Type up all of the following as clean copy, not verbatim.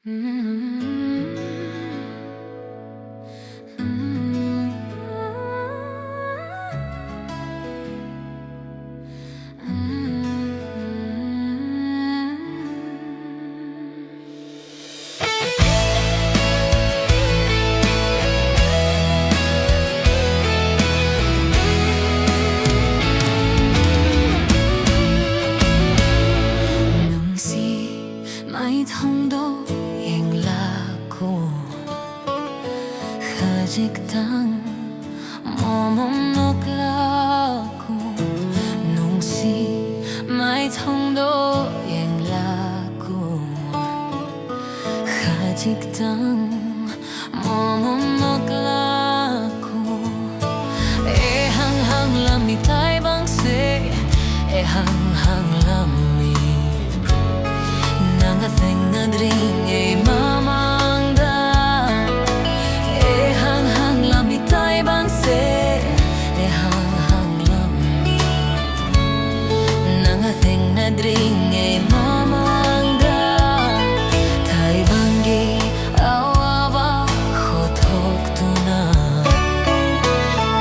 Mấy thông đô yên là cô khajik tang momom nok la cô nung si mấy thông đô yên là cô khajik tang momom nok la cô e hang hang lam mi tai bang se e hang hang lam Nothing adring e mamangda e hang hang lami tai bang se e hang hang lami nothing adring e mamangda tai bangi awa khotok tuna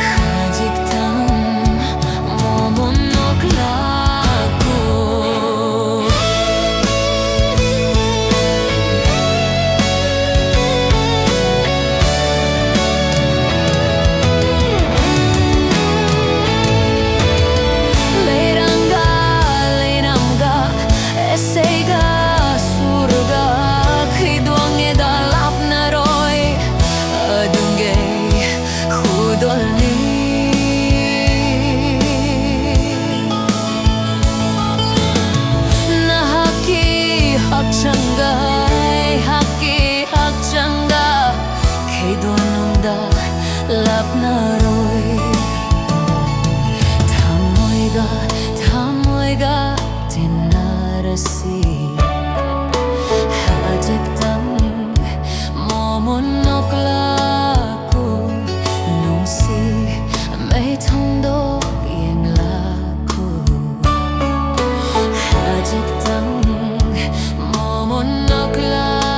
khajik tam momon nokla lap na rồi thamoy ga tinarasi hajik tang momon nokla ko nung si may thong do yên la ko hajik tang momon nokla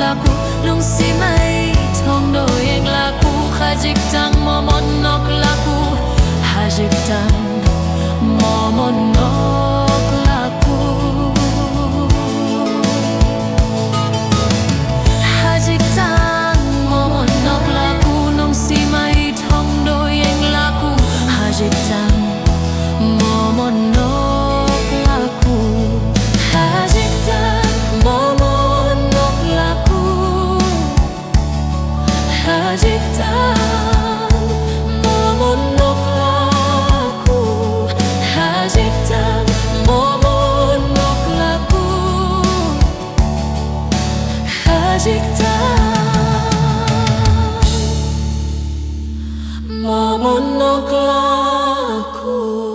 laku lung si mai thong do yeng laku khajik tang momon nok laku hajik tang momon nok laku hajik tang momon nok laku lung si mai thong do yeng laku hajik tang momon nok laku hajik tang hajik tang momon nok laku hajik tang momon nok laku hajik tang momon nok laku